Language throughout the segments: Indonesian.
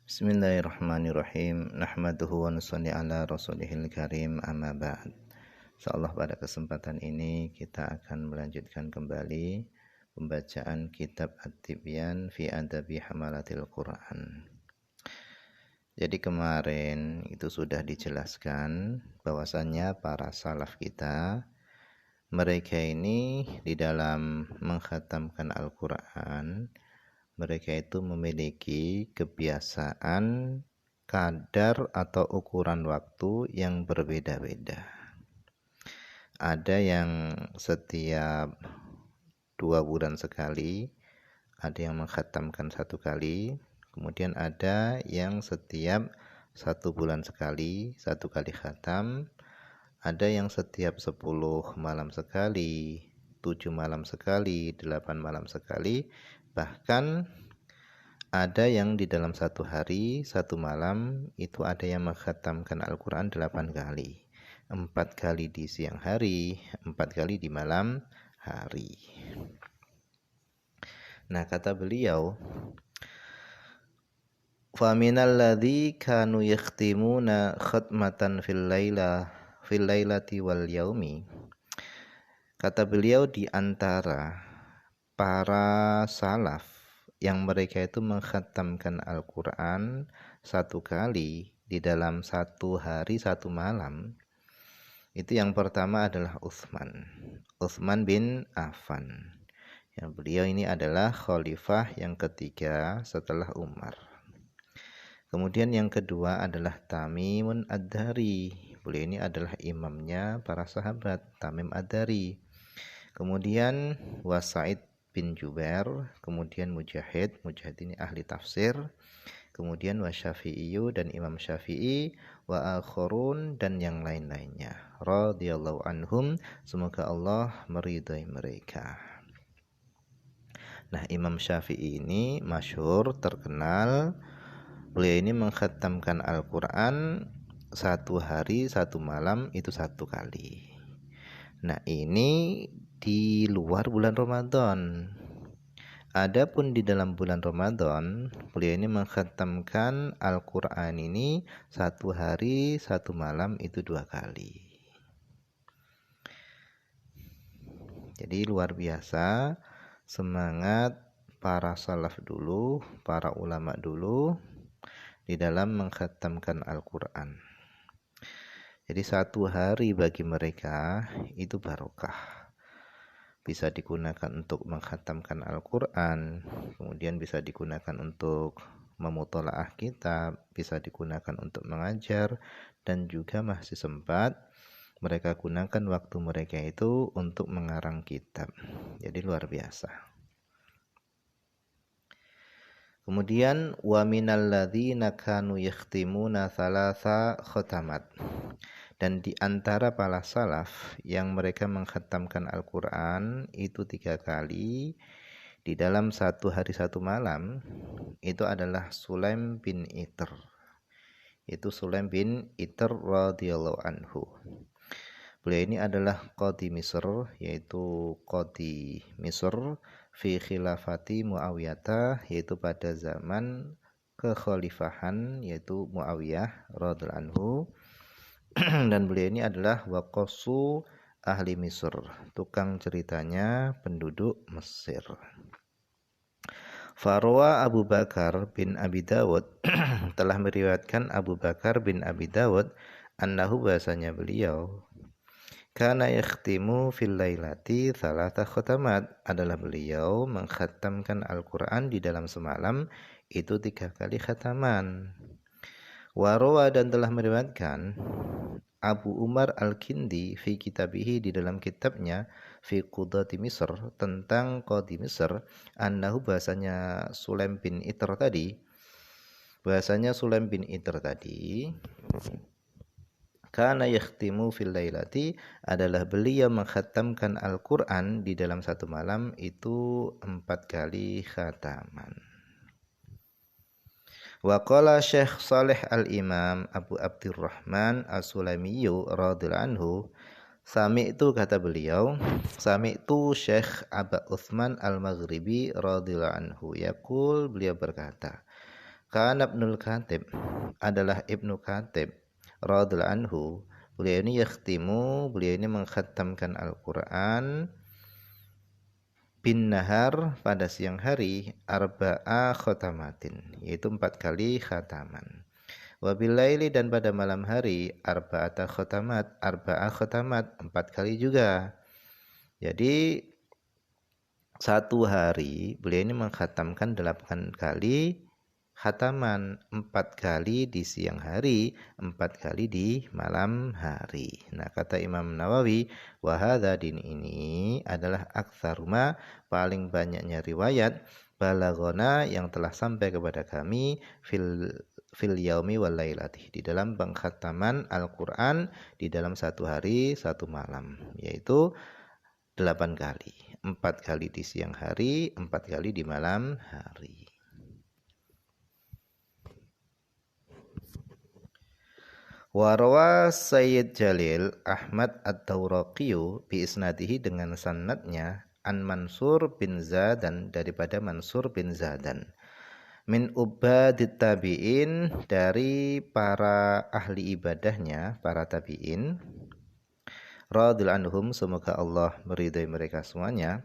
Bismillahirrahmanirrahim. Nahmaduhu wa nusalli ala rasulihil karim, amma ba'd. Insyaallah pada kesempatan ini kita akan melanjutkan kembali pembacaan kitab At-Tibyan fi Adabi Hamalatil Quran. Jadi kemarin itu sudah dijelaskan bahwasannya para salaf kita, mereka ini di dalam mengkhatamkan Al-Quran, mereka itu memiliki kebiasaan kadar atau ukuran waktu yang berbeda-beda. Ada yang setiap 2 bulan sekali, ada yang mengkhatamkan 1 kali, kemudian ada yang setiap 1 bulan sekali, 1 kali khatam, ada yang setiap 10 malam sekali, 7 malam sekali, 8 malam sekali, bahkan ada yang di dalam 1 hari, 1 malam itu ada yang mengkhatamkan Al-Quran 8 kali. 4 kali di siang hari, 4 kali di malam hari. Nah, kata beliau, faminal ladzi kanu yakhtimuna khatmatan fil lailati wal yaumi. Kata beliau, di antara para salaf yang mereka itu mengkhatamkan Al-Quran 1 kali di dalam 1 hari 1 malam, itu yang pertama adalah Utsman bin Affan. Yang beliau ini adalah khalifah yang ketiga setelah Umar. Kemudian yang kedua adalah Tamimun Ad-Dari. Beliau ini adalah imamnya para sahabat, Tamim Ad-Dari. Kemudian Sa'id bin Jubair, kemudian Mujahid ini ahli tafsir, kemudian Syafi'i dan Imam Syafi'i, wa akharun dan yang lain-lainnya, radhiyallahu anhum, semoga Allah meridai mereka. Nah, Imam Syafi'i ini masyhur, terkenal, beliau ini mengkhatamkan Al-Quran 1 hari 1 malam itu 1 kali. Nah, ini di luar bulan Ramadan. Adapun di dalam bulan Ramadan, beliau ini mengkhatamkan Al-Quran ini 1 hari 1 malam itu 2 kali. Jadi luar biasa semangat para salaf dulu, para ulama dulu di dalam mengkhatamkan Al-Quran. Jadi 1 hari bagi mereka itu barokah. Bisa digunakan untuk mengkhatamkan Al-Quran, kemudian bisa digunakan untuk memutolaah kitab, bisa digunakan untuk mengajar, dan juga masih sempat mereka gunakan waktu mereka itu untuk mengarang kitab. Jadi luar biasa. Kemudian wa minal ladzina kanu yakhtimuna 3 khatamat. Dan di antara para salaf yang mereka mengkhatamkan Al-Quran itu 3 kali di dalam 1 hari 1 malam, itu adalah Sulaim bin Itr. Itu Sulaim bin Itr radhiyallahu anhu. Beliau ini adalah qadhi Misr, yaitu qadhi Misr fi khilafati Muawiyah, yaitu pada zaman kekhalifahan yaitu Muawiyah radhiyallahu anhu. Dan beliau ini adalah waqasu ahli Misr, tukang ceritanya penduduk Mesir. Farwa Abu Bakar bin Abi Dawud telah meriwayatkan Abu Bakar bin Abi Dawud annahu, bahasanya beliau, kana yakhtimu fil lailati 3 khatamat, adalah beliau mengkhatamkan Al-Quran di dalam semalam itu 3 kali khataman. Warawa, dan telah meriwayatkan Abu Umar Al-Kindi fi kitabihi, di dalam kitabnya fi Qudati Misr, tentang Qadhi Misr, annahu, bahasanya Sulaim bin Itr tadi, kana yakhtimu fil lailati, adalah beliau mengkhatamkan Al-Quran di dalam 1 malam itu 4 kali khataman. Wa qala Syekh Saleh Al-Imam Abu Abdurrahman As-Sulaimiyyu radhiyallahu anhu, sami'tu, kata beliau, sami'tu Syekh Aba Utsman Al-Maghribi radhiyallahu anhu yaqul, beliau berkata, Kana Ibnul Katib adalah Ibnu Katib radhiyallahu anhu, beliau ini yakhtimu, beliau ini mengkhatamkan Al-Qur'an bin nahar pada siang hari arba'a khatamatin, yaitu 4 kali khataman. Wabil laili dan pada malam hari arba'ata khatamat, arba'a khatamat, 4 kali juga. Jadi satu hari beliau ini mengkhatamkan 8 kali khataman, 4 kali di siang hari, 4 kali di malam hari. Nah, kata Imam Nawawi, wa hadza din ini adalah aktsaruma, paling banyaknya riwayat balagona yang telah sampai kepada kami fil yaumi wal lailati, di dalam pengkhataman Al-Qur'an di dalam satu hari satu malam, yaitu 8 kali. 4 kali di siang hari, 4 kali di malam hari. Warwa Sayyid Jalil Ahmad At-Tawraqiyu bi isnadihi, dengan sanadnya an Mansur bin Zadan, daripada Mansur bin Zadan, min ubadit tabi'in, dari para ahli ibadahnya, para tabi'in, radhiyallahu anhum, semoga Allah meridai mereka semuanya,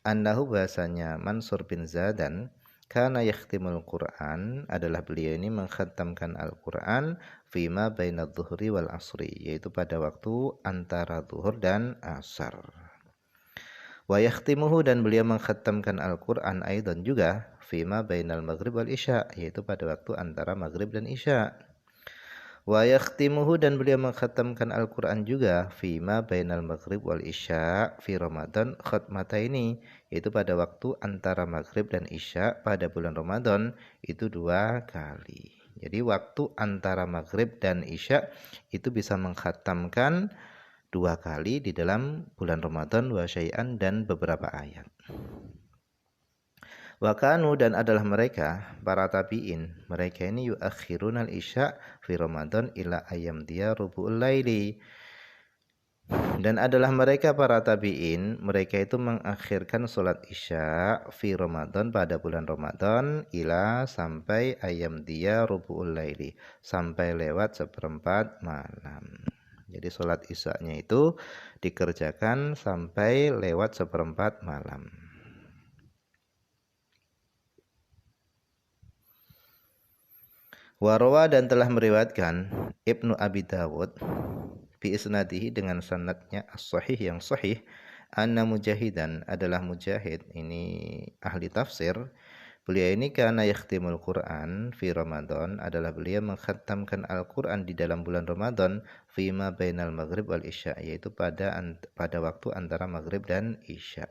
annahu, bahasanya Mansur bin Zadan, kana yakhtimul Qur'an, adalah beliau ini mengkhatamkan Al-Qur'an fima bainadz zuhri wal asri, yaitu pada waktu antara zuhur dan asar. Wa yakhtimuhu, dan beliau mengkhatamkan Al-Qur'an aidan juga fima bainal maghrib wal isya, yaitu pada waktu antara maghrib dan isya. Wa yakhtimuhu, dan beliau mengkhatamkan Al-Qur'an juga fima bainal maghrib wal isya fi Ramadan khatmataini, yaitu pada waktu antara maghrib dan isya pada bulan Ramadan, itu 2 kali. Jadi waktu antara maghrib dan isya itu bisa mengkhatamkan 2 kali di dalam bulan Ramadan, wa syai'an, dan beberapa ayat. Wa kanu, dan adalah mereka para tabi'in, mereka ini yuakhirunal isya fi Ramadan ila ayam dia rubu'ul laili, dan adalah mereka para tabi'in, mereka itu mengakhirkan sholat isya fi Ramadan pada bulan Ramadan, ila, sampai ayam dia rubu'ul laili, sampai lewat 1/4 malam. Jadi sholat isyanya itu dikerjakan sampai lewat 1/4 malam. Warwa, dan telah meriwayatkan Ibnu Abi Dawud bi isnadihi, dengan sanadnya as-sahih, yang sahih, anna Mujahidan, adalah Mujahid, ini ahli tafsir, beliau ini kana yakhtimul Qur'an fi Ramadan, adalah beliau mengkhatamkan Al-Qur'an di dalam bulan Ramadan fima bainal maghrib wal isya, yaitu pada waktu antara maghrib dan isya.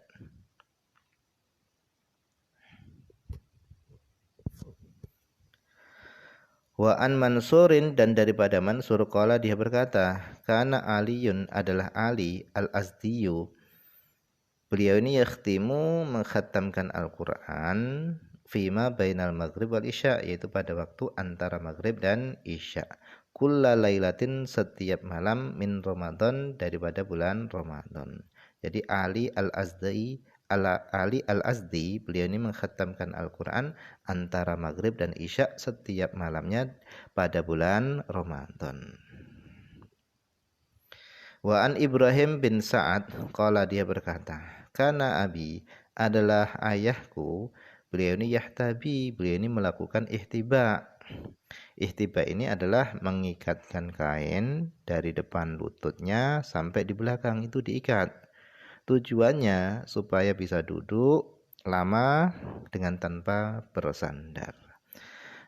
Wa an Mansurin, dan daripada Mansur, qala, dia berkata, kana Aliyun, adalah Ali Al-Azdiyu, beliau ini yakhtimu, mengkhatamkan Al-Qur'an fima bainal maghrib wal isya, yaitu pada waktu antara maghrib dan isya, kulla lailatin, setiap malam, min Ramadan, daripada bulan Ramadan. Jadi Ali Al-Azdi, beliau ini mengkhatamkan Al-Qur'an antara maghrib dan isya setiap malamnya pada bulan Ramadan. Wa an Ibrahim bin Sa'ad, qala, dia berkata, kana abi, adalah ayahku, beliau ini yahtabi, beliau ini melakukan ihtiba. Ihtiba ini adalah mengikatkan kain dari depan lututnya sampai di belakang, itu diikat. Tujuannya supaya bisa duduk lama dengan tanpa bersandar.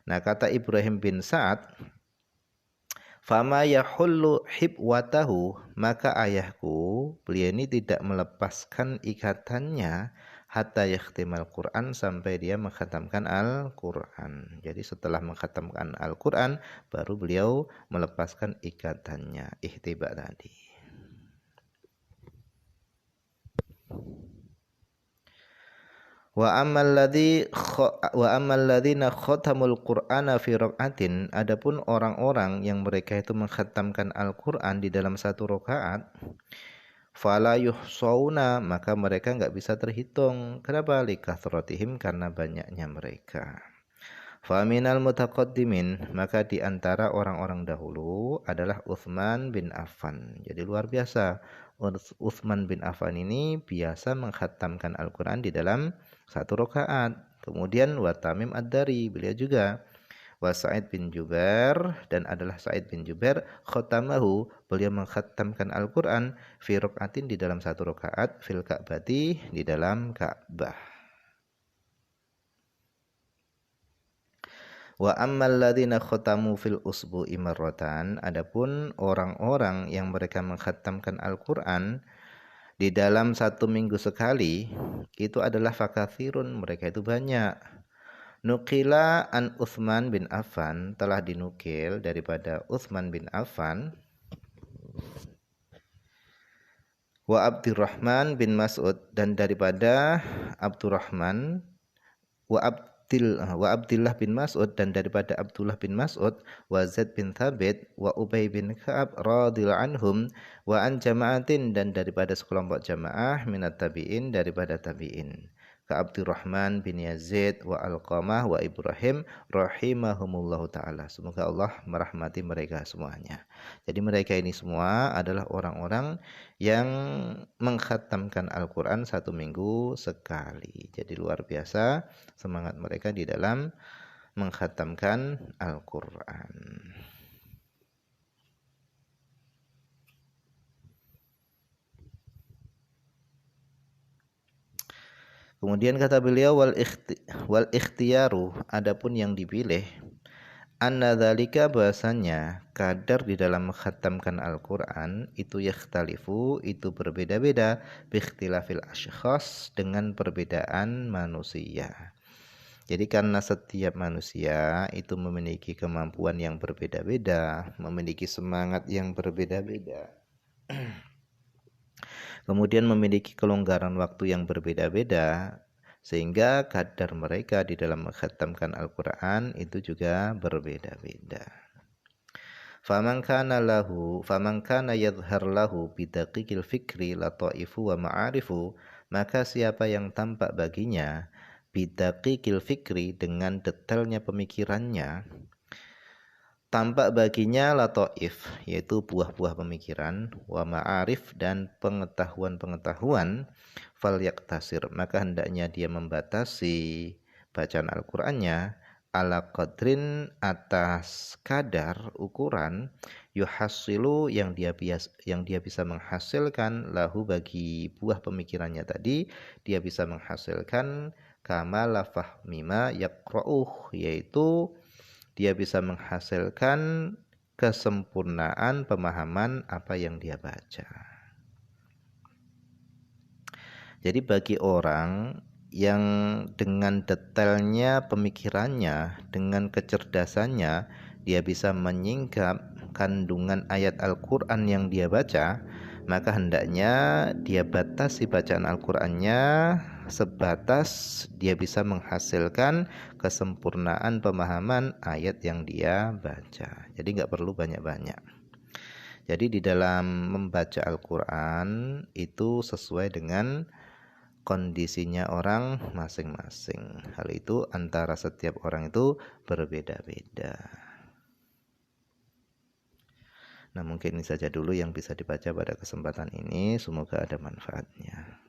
Nah, kata Ibrahim bin Sa'ad, fama yahullu hibwatahu, maka ayahku, beliau ini tidak melepaskan ikatannya hatta yakhtimal Qur'an, sampai dia mengkhatamkan Al-Qur'an. Jadi setelah mengkhatamkan Al-Qur'an baru beliau melepaskan ikatannya, ihtiba tadi. Wa ammal ladzina khatamul Qur'ana fi rak'atin, adapun orang-orang yang mereka itu mengkhatamkan Al-Qur'an di dalam satu rakaat, fala yuhsauna, maka mereka enggak bisa terhitung. Kenapa? Likathratihim, karena banyaknya mereka. Faminal mutaqaddimin, maka di antara orang-orang dahulu adalah Utsman bin Affan. Jadi luar biasa. Utsman bin Affan ini biasa mengkhatamkan Al-Qur'an di dalam satu rakaat. Kemudian wa Tamim Ad-Dari, beliau juga. Wa Sa'id bin Jubair, dan adalah Sa'id bin Jubair khatamahu, beliau mengkhatamkan Al-Qur'an fi rakaatin, di dalam satu rakaat, fil Ka'bati, di dalam Ka'bah. Wa ammal ladzina khatamu fil usbu'i marratan, adapun orang-orang yang mereka mengkhatamkan Al-Qur'an di dalam satu minggu sekali, itu adalah fakathirun, mereka itu banyak. Nukila an Utsman bin Affan, telah dinukil daripada Utsman bin Affan, wa Abdurrahman bin Mas'ud, dan daripada Abdurrahman, wa Abdullah bin Mas'ud, dan daripada Abdullah bin Mas'ud, wa Zaid bin Thabit, wa Ubay bin Ka'ab radhiyallahu anhum, wa an jama'atin, dan daripada sekelompok jamaah minat tabi'in, daripada tabi'in, ka Abdurrahman bin Yazid, wa Alqamah, wa Ibrahim rahimahumullahu ta'ala. Semoga Allah merahmati mereka semuanya. Jadi mereka ini semua adalah orang-orang yang mengkhatamkan Al-Quran satu minggu sekali. Jadi luar biasa semangat mereka di dalam mengkhatamkan Al-Quran. Kemudian kata beliau, wal ikhtiyaru, adapun yang dipilih, anna dzalika, bahasanya kadar di dalam mengkhatamkan Al-Qur'an itu yakhtalifu, itu berbeda-beda, bi ikhtilafil asykhas, dengan perbedaan manusia. Jadi karena setiap manusia itu memiliki kemampuan yang berbeda-beda, memiliki semangat yang berbeda-beda, kemudian memiliki kelonggaran waktu yang berbeda-beda, sehingga kadar mereka di dalam mengkhatamkan Al-Quran itu juga berbeda-beda. Faman kana yadhhar lahu bidaqiqil fikri lataifu wa ma'arifu, maka siapa yang tampak baginya bidaqiqil fikri, dengan detailnya pemikirannya, tampak baginya lataif, yaitu buah-buah pemikiran, wa ma'arif, dan pengetahuan-pengetahuan, fal yaktasir, maka hendaknya dia membatasi bacaan Al-Qur'annya ala qadrin, atas kadar ukuran, yuhassilu, yang dia bisa menghasilkan, lahu, bagi buah pemikirannya tadi, dia bisa menghasilkan kamala fahmima yaqra'uh, yaitu dia bisa menghasilkan kesempurnaan pemahaman apa yang dia baca. Jadi bagi orang yang dengan detailnya pemikirannya, dengan kecerdasannya, dia bisa menyingkap kandungan ayat Al-Quran yang dia baca, maka hendaknya dia batasi bacaan Al-Qur'annya sebatas dia bisa menghasilkan kesempurnaan pemahaman ayat yang dia baca. Jadi nggak perlu banyak-banyak. Jadi di dalam membaca Al-Quran itu sesuai dengan kondisinya orang masing-masing. Hal itu antara setiap orang itu berbeda-beda. Nah, mungkin ini saja dulu yang bisa dibaca pada kesempatan ini. Semoga ada manfaatnya.